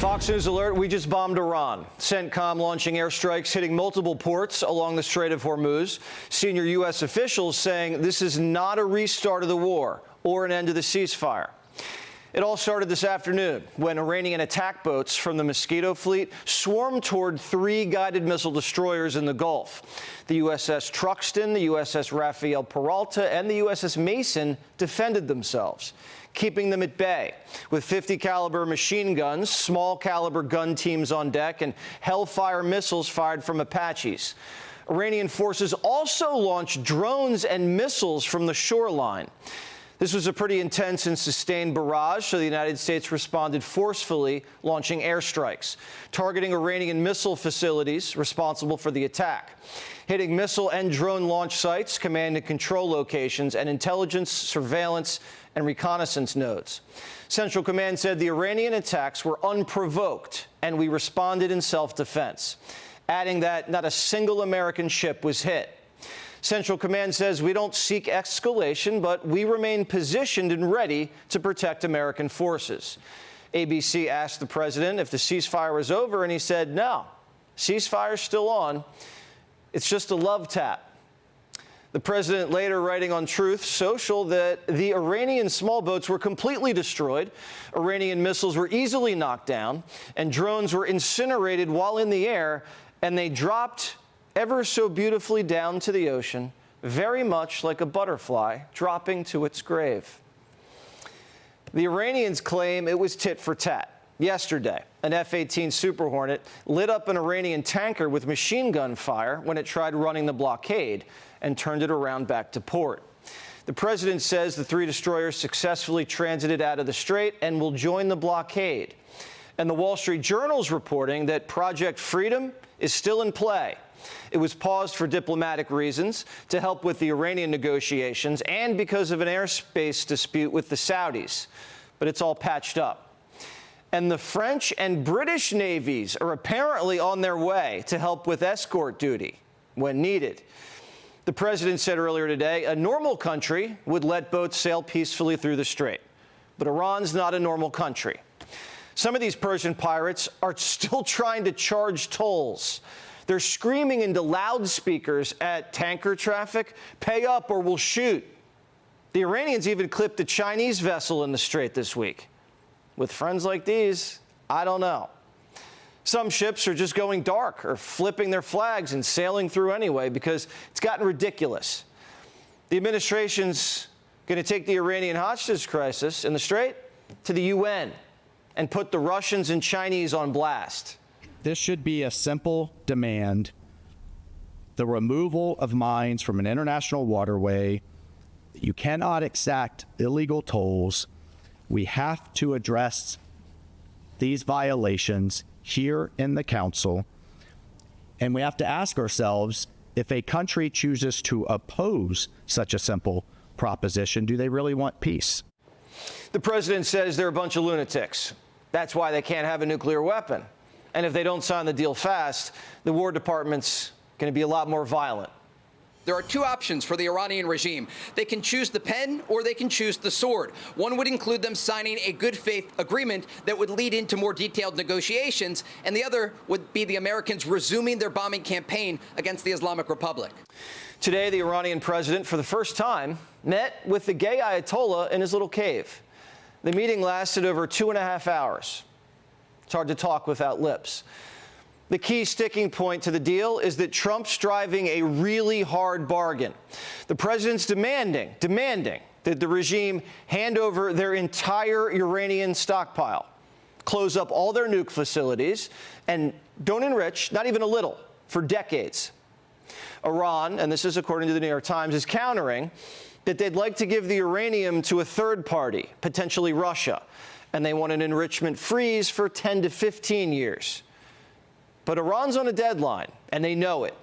Fox News alert, we just bombed Iran. CENTCOM launching airstrikes hitting multiple ports along the Strait of Hormuz. Senior U.S. officials saying this is not a restart of the war or an end to the ceasefire. It all started this afternoon when Iranian attack boats from the Mosquito Fleet swarmed toward 3 guided missile destroyers in the Gulf. The USS Truxtun, the USS Rafael Peralta, and the USS Mason defended themselves, keeping them at bay with 50 caliber machine guns, small caliber gun teams on deck, and Hellfire missiles fired from Apaches. Iranian forces also launched drones and missiles from the shoreline. This was a pretty intense and sustained barrage, so the United States responded forcefully, launching airstrikes, targeting Iranian missile facilities responsible for the attack, hitting missile and drone launch sites, command and control locations, and intelligence, surveillance, and reconnaissance nodes. Central Command said the Iranian attacks were unprovoked, and we responded in self-defense, adding that not a single American ship was hit. Central Command says we don't seek escalation, but we remain positioned and ready to protect American forces. ABC asked the president if the ceasefire was over, and he said, no, ceasefire's still on. It's just a love tap. The president later writing on Truth Social that the Iranian small boats were completely destroyed, Iranian missiles were easily knocked down, and drones were incinerated while in the air, and they dropped ever so beautifully down to the ocean, very much like a butterfly dropping to its grave. The Iranians claim it was tit for tat. Yesterday, an F-18 Super Hornet lit up an Iranian tanker with machine gun fire when it tried running the blockade and turned it around back to port. The president says the 3 destroyers successfully transited out of the strait and will join the blockade. And the Wall Street Journal's reporting that Project Freedom is still in play. It was paused for diplomatic reasons to help with the Iranian negotiations and because of an airspace dispute with the Saudis. But it's all patched up. And the French and British navies are apparently on their way to help with escort duty when needed. The president said earlier today a normal country would let boats sail peacefully through the strait. But Iran's not a normal country. Some of these Persian pirates are still trying to charge tolls. They're screaming into loudspeakers at tanker traffic, pay up or we'll shoot. The Iranians even clipped a Chinese vessel in the strait this week. With friends like these, I don't know. Some ships are just going dark or flipping their flags and sailing through anyway because it's gotten ridiculous. The administration's going to take the Iranian hostage crisis in the strait to the UN and put the Russians and Chinese on blast. This should be a simple demand: the removal of mines from an international waterway. You cannot exact illegal tolls. We have to address these violations here in the Council. And we have to ask ourselves, if a country chooses to oppose such a simple proposition, do they really want peace? The president says they're a bunch of lunatics. That's why they can't have a nuclear weapon. And if they don't sign the deal fast, the War Department's going to be a lot more violent. There are 2 options for the Iranian regime. They can choose the pen or they can choose the sword. One would include them signing a good faith agreement that would lead into more detailed negotiations, and the other would be the Americans resuming their bombing campaign against the Islamic Republic. Today, the Iranian president, for the first time, met with the gay Ayatollah in his little cave. The meeting lasted over 2.5 hours. It's hard to talk without lips. The key sticking point to the deal is that Trump's driving a really hard bargain. The president's demanding that the regime hand over their entire uranium stockpile, close up all their nuke facilities, and don't enrich, not even a little, for decades. Iran, and this is according to the New York Times, is countering that they'd like to give the uranium to a third party, potentially Russia, and they want an enrichment freeze for 10 to 15 years. But Iran's on a deadline, and they know it.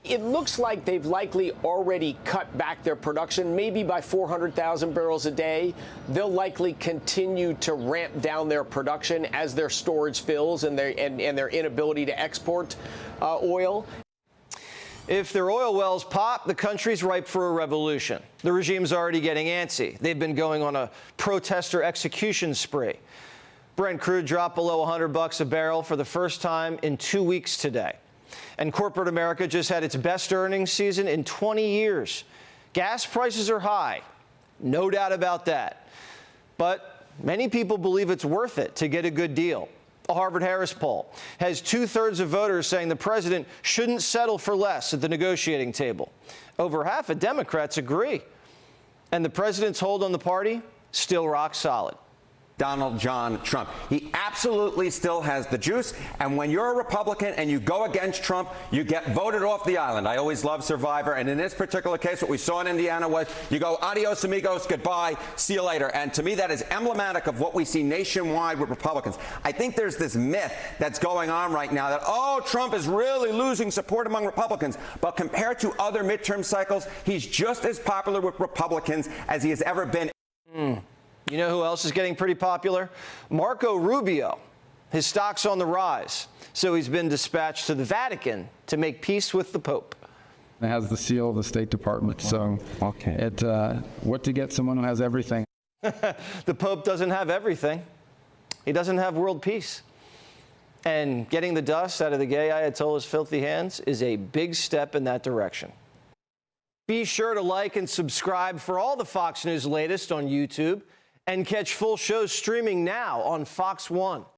It looks like they've likely already cut back their production, maybe by 400,000 barrels a day. They'll likely continue to ramp down their production as their storage fills and their inability to export oil. If their oil wells pop, the country's ripe for a revolution. The regime's already getting antsy. They've been going on a protester execution spree. Brent crude dropped below $100 a barrel for the first time in 2 weeks today. And corporate America just had its best earnings season in 20 years. Gas prices are high, no doubt about that. But many people believe it's worth it to get a good deal. A Harvard-Harris poll has 2/3 of voters saying the president shouldn't settle for less at the negotiating table. Over half of Democrats agree. And the president's hold on the party, still rock solid. Donald John Trump. He absolutely still has the juice. And when you're a Republican and you go against Trump, you get voted off the island. I always love Survivor. And in this particular case, what we saw in Indiana was you go adios amigos, goodbye, see you later. And to me, that is emblematic of what we see nationwide with Republicans. I think there's this myth that's going on right now that, oh, Trump is really losing support among Republicans. But compared to other midterm cycles, he's just as popular with Republicans as he has ever been. You know who else is getting pretty popular? Marco Rubio. His stock's on the rise, so he's been dispatched to the Vatican to make peace with the Pope. It has the seal of the State Department, so what to get someone who has everything. The Pope doesn't have everything. He doesn't have world peace. And getting the dust out of the gay Ayatollah's filthy hands is a big step in that direction. Be sure to like and subscribe for all the Fox News latest on YouTube. And catch full shows streaming now on Fox One.